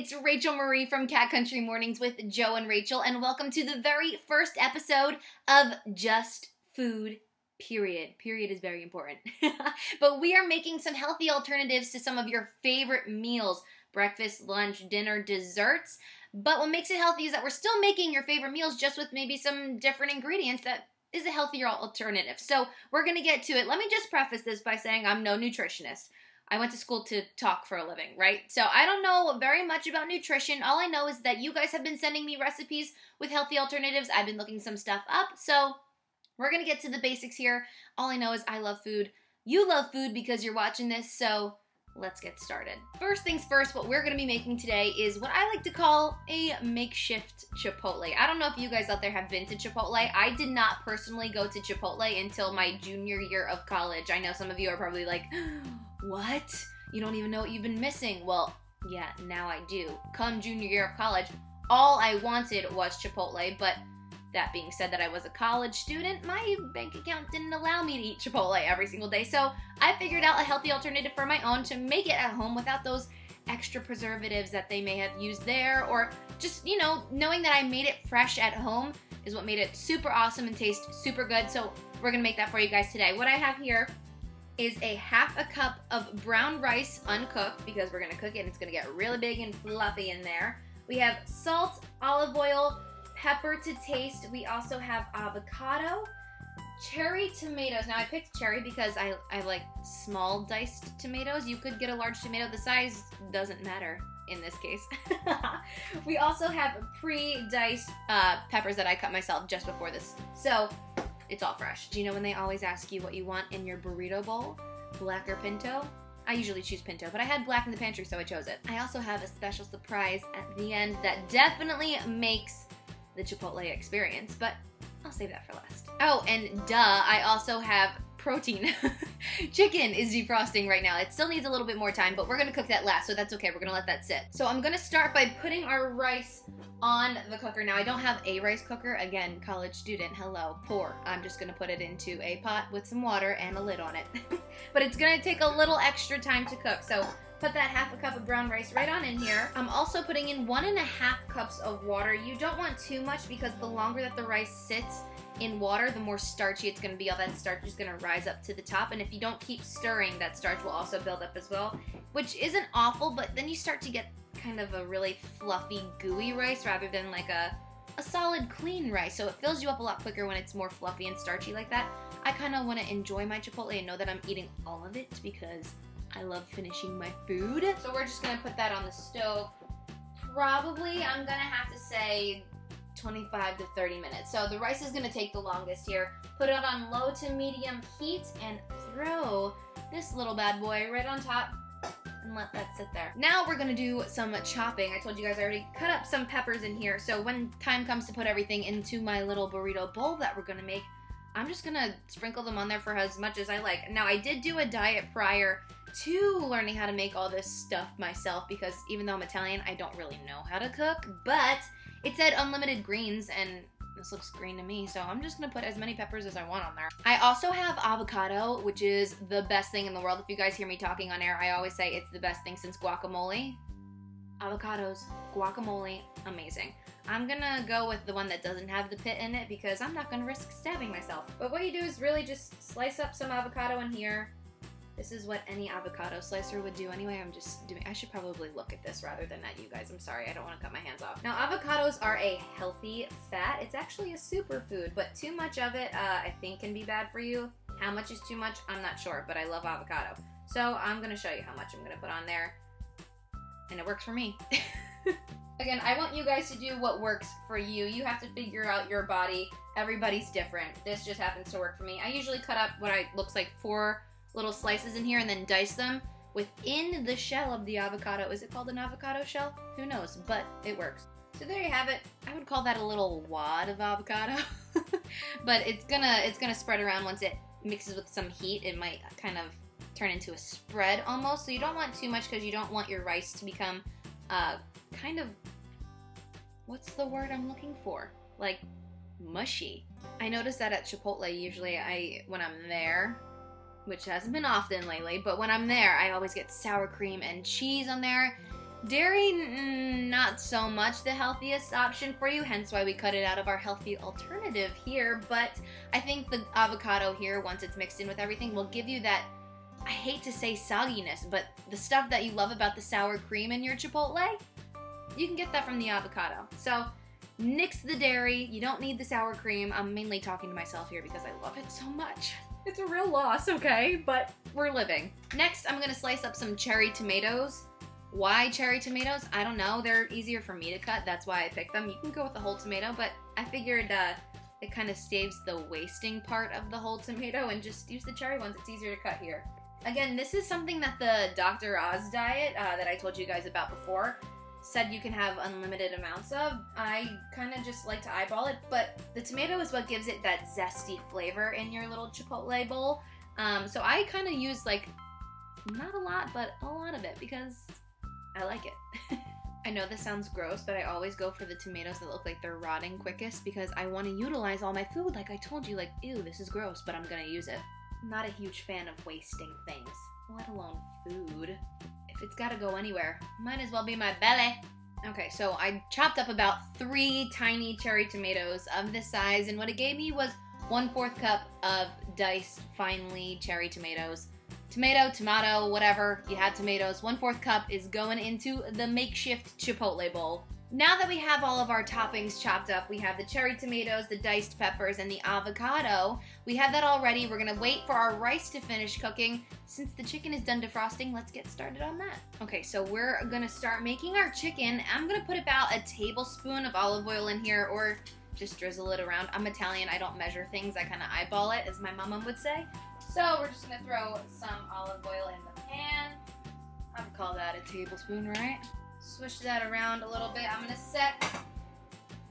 it's Rachel Marie from Cat Country Mornings with Joe and Rachel, and welcome to the very first episode of Just Food, period. Period is very important. But we are making some healthy alternatives to some of your favorite meals, breakfast, lunch, dinner, desserts. But what makes it healthy is that we're still making your favorite meals just with maybe some different ingredients that is a healthier alternative. So we're going to get to it. Let me just preface this by saying I'm no nutritionist. I went to school to talk for a living, right? So I don't know very much about nutrition. All I know is that you guys have been sending me recipes with healthy alternatives. I've been looking some stuff up. So we're going to get to the basics here. All I know is I love food. You love food because you're watching this, so let's get started. First things first, what we're going to be making today is what I like to call a makeshift Chipotle. I don't know if you guys out there have been to Chipotle. I did not personally go to Chipotle until my junior year of college. I know some of you are probably like, what? You don't even know what you've been missing. Well, yeah, now I do. Come junior year of college, all I wanted was Chipotle, but that being said that I was a college student, my bank account didn't allow me to eat Chipotle every single day, so I figured out a healthy alternative for my own to make it at home without those extra preservatives that they may have used there, or just, you know, knowing that I made it fresh at home is what made it super awesome and taste super good, so we're gonna make that for you guys today. What I have here is a half a cup of brown rice uncooked, because we're gonna cook it and it's gonna get really big and fluffy in there. We have salt, olive oil, pepper to taste. We also have avocado, cherry tomatoes. Now I picked cherry because I like small diced tomatoes. You could get a large tomato. The size doesn't matter in this case. We also have pre-diced peppers that I cut myself just before this. So it's all fresh. Do you know when they always ask you what you want in your burrito bowl? Black or pinto? I usually choose pinto, but I had black in the pantry, so I chose it. I also have a special surprise at the end that definitely makes the Chipotle experience, but I'll save that for last. Oh, and duh, I also have protein. Chicken is defrosting right now. It still needs a little bit more time, but we're gonna cook that last, so that's okay. We're gonna let that sit. So I'm gonna start by putting our rice on the cooker. Now I don't have a rice cooker. Again, college student, hello, poor. I'm just gonna put it into a pot with some water and a lid on it. But it's gonna take a little extra time to cook, so put that half a cup of brown rice right on in here. I'm also putting in 1.5 cups of water. You don't want too much because the longer that the rice sits in water, the more starchy it's gonna be. All that starch is gonna rise up to the top, and if you don't keep stirring, that starch will also build up as well, which isn't awful, but then you start to get kind of a really fluffy, gooey rice rather than like a solid, clean rice, so it fills you up a lot quicker when it's more fluffy and starchy like that. I kind of want to enjoy my Chipotle and know that I'm eating all of it because I love finishing my food. So we're just gonna put that on the stove. Probably, I'm gonna have to say 25 to 30 minutes. So the rice is gonna take the longest here. Put it on low to medium heat and throw this little bad boy right on top and let that sit there. Now we're gonna do some chopping. I told you guys I already cut up some peppers in here. So when time comes to put everything into my little burrito bowl that we're gonna make, I'm just gonna sprinkle them on there for as much as I like. Now I did do a diet prior to learning how to make all this stuff myself because even though I'm Italian, I don't really know how to cook, but it said unlimited greens and this looks green to me, so I'm just gonna put as many peppers as I want on there. I also have avocado, which is the best thing in the world. If you guys hear me talking on air, I always say it's the best thing since guacamole. Avocados, guacamole, amazing. I'm gonna go with the one that doesn't have the pit in it because I'm not gonna risk stabbing myself. But what you do is really just slice up some avocado in here. This is what any avocado slicer would do anyway. I should probably look at this rather than at you guys. I'm sorry, I don't want to cut my hands off. Now, avocados are a healthy fat. It's actually a superfood, but too much of it, I think can be bad for you. How much is too much? I'm not sure, but I love avocado. So I'm gonna show you how much I'm gonna put on there, and it works for me. Again, I want you guys to do what works for you. You have to figure out your body. Everybody's different. This just happens to work for me. I usually cut up what looks like 4 little slices in here and then dice them within the shell of the avocado. Is it called an avocado shell? Who knows, but it works. So there you have it. I would call that a little wad of avocado, but it's gonna spread around once it mixes with some heat. It might kind of turn into a spread almost, so you don't want too much because you don't want your rice to become kind of, what's the word I'm looking for? Like mushy. I noticed that at Chipotle, usually when I'm there, which hasn't been often lately, but when I'm there, I always get sour cream and cheese on there, Dairy, not so much the healthiest option for you, hence why we cut it out of our healthy alternative here, but I think the avocado here, once it's mixed in with everything, will give you that, I hate to say sogginess, but the stuff that you love about the sour cream in your Chipotle, you can get that from the avocado. So, nix the dairy, you don't need the sour cream. I'm mainly talking to myself here because I love it so much. It's a real loss, okay, but we're living. Next, I'm gonna slice up some cherry tomatoes. Why cherry tomatoes? I don't know. They're easier for me to cut. That's why I picked them. You can go with the whole tomato, but I figured it kind of saves the wasting part of the whole tomato and just use the cherry ones. It's easier to cut here. Again, this is something that the Dr. Oz diet that I told you guys about before said you can have unlimited amounts of. I kind of just like to eyeball it, but the tomato is what gives it that zesty flavor in your little Chipotle bowl. So I kind of use like, not a lot, but a lot of it because I like it. I know this sounds gross, but I always go for the tomatoes that look like they're rotting quickest because I want to utilize all my food. Like I told you, like, ew, this is gross, but I'm gonna use it. I'm not a huge fan of wasting things, let alone food. If it's gotta go anywhere, might as well be my belly. Okay, so I chopped up about 3 tiny cherry tomatoes of this size, and what it gave me was 1/4 cup of diced finely cherry tomatoes. Tomato, whatever, you had tomatoes. 1/4 cup is going into the makeshift Chipotle bowl. Now that we have all of our toppings chopped up, we have the cherry tomatoes, the diced peppers, and the avocado. We have that all ready. We're gonna wait for our rice to finish cooking. Since the chicken is done defrosting, let's get started on that. Okay, so we're gonna start making our chicken. I'm gonna put about a tablespoon of olive oil in here, or just drizzle it around. I'm Italian, I don't measure things, I kind of eyeball it, as my mama would say. So we're just gonna throw some olive oil in the pan. I would call that a tablespoon, right? Swish that around a little bit. I'm gonna set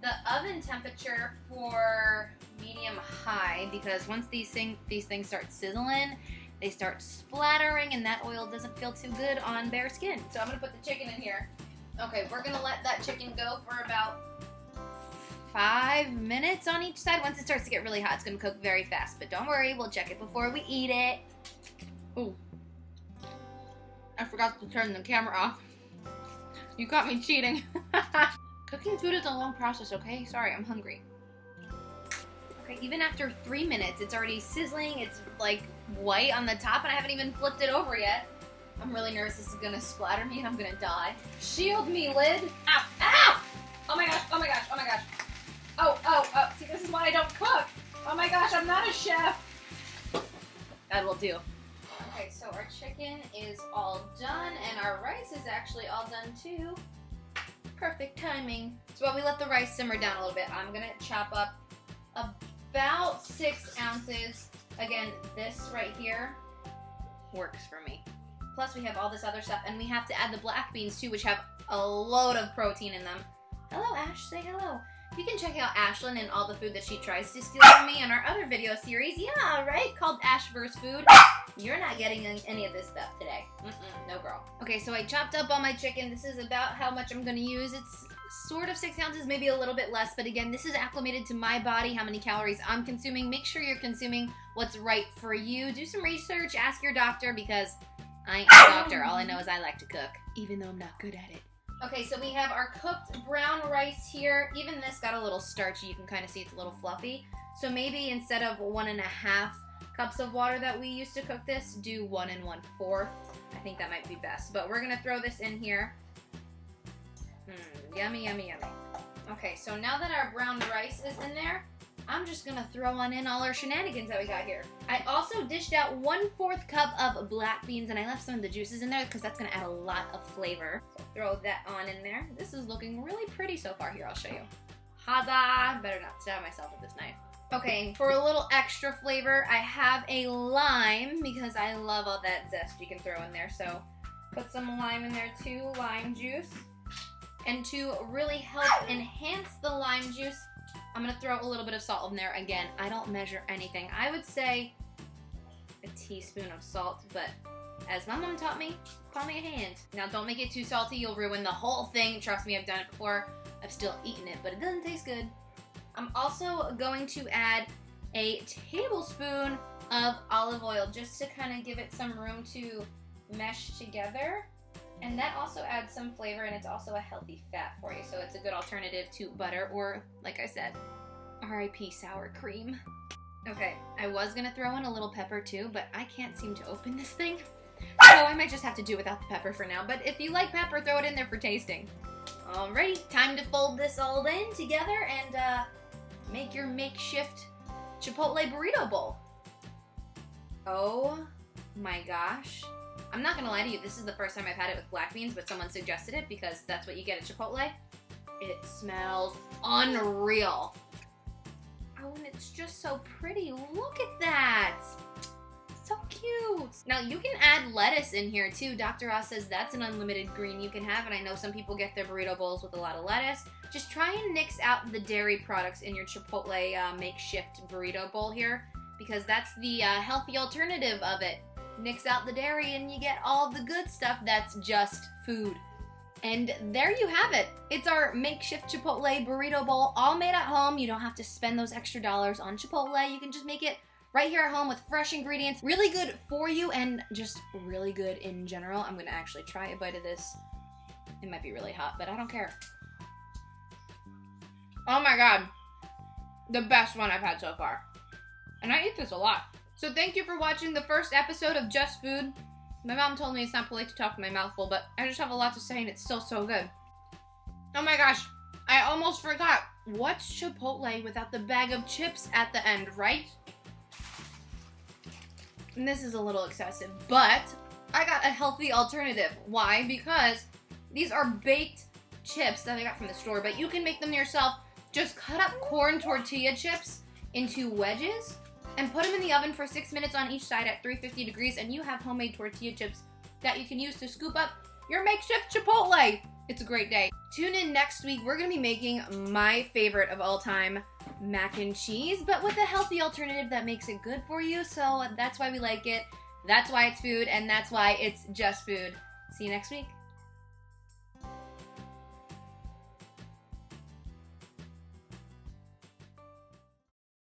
the oven temperature for medium-high because once these things start sizzling, they start splattering and that oil doesn't feel too good on bare skin. So I'm gonna put the chicken in here. Okay, we're gonna let that chicken go for about 5 minutes on each side. Once it starts to get really hot, it's gonna cook very fast. But don't worry, we'll check it before we eat it. Ooh, I forgot to turn the camera off. You caught me cheating. Cooking food is a long process, okay? Sorry, I'm hungry. Okay, even after 3 minutes, it's already sizzling. It's like white on the top and I haven't even flipped it over yet. I'm really nervous this is gonna splatter me and I'm gonna die. Shield me, lid. Ow, ow! Oh my gosh, oh my gosh, oh my gosh. Oh, see, this is why I don't cook. Oh my gosh, I'm not a chef. That will do. Okay, so our chicken is all done, and our rice is actually all done too. Perfect timing. So while we let the rice simmer down a little bit, I'm gonna chop up about 6 ounces. Again, this right here works for me. Plus we have all this other stuff, and we have to add the black beans too, which have a load of protein in them. Hello, Ash, say hello. You can check out Ashlyn and all the food that she tries to steal from me on our other video series. Yeah, right? Called Ash vs. Food. You're not getting any of this stuff today. No girl. Okay, so I chopped up all my chicken. This is about how much I'm gonna use. It's sort of 6 ounces, maybe a little bit less, but again, this is acclimated to my body, how many calories I'm consuming. Make sure you're consuming what's right for you. Do some research, ask your doctor, because I ain't a doctor. All I know is I like to cook, even though I'm not good at it. Okay, so we have our cooked brown rice here. Even this got a little starchy. You can kind of see it's a little fluffy. So maybe instead of 1.5 cups of water that we used to cook this, do 1 1/4. I think that might be best. But we're gonna throw this in here. Yummy, yummy, yummy. Okay, so now that our brown rice is in there, I'm just gonna throw on in all our shenanigans that we got here. I also dished out 1/4 cup of black beans, and I left some of the juices in there because that's gonna add a lot of flavor. So throw that on in there. This is looking really pretty so far. Here, I'll show you. Huzzah! Better not stab myself with this knife. Okay, for a little extra flavor, I have a lime because I love all that zest you can throw in there. So put some lime in there too, lime juice. And to really help enhance the lime juice, I'm gonna throw a little bit of salt in there. Again, I don't measure anything. I would say a teaspoon of salt, but as my mom taught me, call me a hand. Now don't make it too salty, you'll ruin the whole thing. Trust me, I've done it before. I've still eaten it, but it doesn't taste good. I'm also going to add a tablespoon of olive oil just to kind of give it some room to mesh together. And that also adds some flavor, and it's also a healthy fat for you, so it's a good alternative to butter or, like I said, RIP sour cream. Okay, I was gonna throw in a little pepper too, but I can't seem to open this thing, so I might just have to do without the pepper for now. But if you like pepper, throw it in there for tasting. Alrighty, time to fold this all in together and make your makeshift Chipotle burrito bowl. Oh my gosh. I'm not gonna lie to you, this is the first time I've had it with black beans, but someone suggested it because that's what you get at Chipotle. It smells unreal. Oh, and it's just so pretty. Look at that. So cute. Now, you can add lettuce in here too. Dr. Ross says that's an unlimited green you can have, and I know some people get their burrito bowls with a lot of lettuce. Just try and nix out the dairy products in your Chipotle makeshift burrito bowl here, because that's the healthy alternative of it. Nix out the dairy and you get all the good stuff that's just food. And there you have it. It's our makeshift Chipotle burrito bowl, all made at home. You don't have to spend those extra dollars on Chipotle. You can just make it right here at home with fresh ingredients. Really good for you and just really good in general. I'm gonna actually try a bite of this. It might be really hot, but I don't care. Oh my God. The best one I've had so far. And I eat this a lot. So thank you for watching the first episode of Just Food. My mom told me it's not polite to talk with my mouth full, but I just have a lot to say and it's still so good. Oh my gosh, I almost forgot. What's Chipotle without the bag of chips at the end, right? And this is a little excessive, but I got a healthy alternative. Why? Because these are baked chips that I got from the store, but you can make them yourself. Just cut up corn tortilla chips into wedges and put them in the oven for 6 minutes on each side at 350 degrees, and you have homemade tortilla chips that you can use to scoop up your makeshift Chipotle. It's a great day. Tune in next week. We're gonna be making my favorite of all time, mac and cheese, but with a healthy alternative that makes it good for you. So that's why we like it. That's why it's food, and that's why it's just food. See you next week.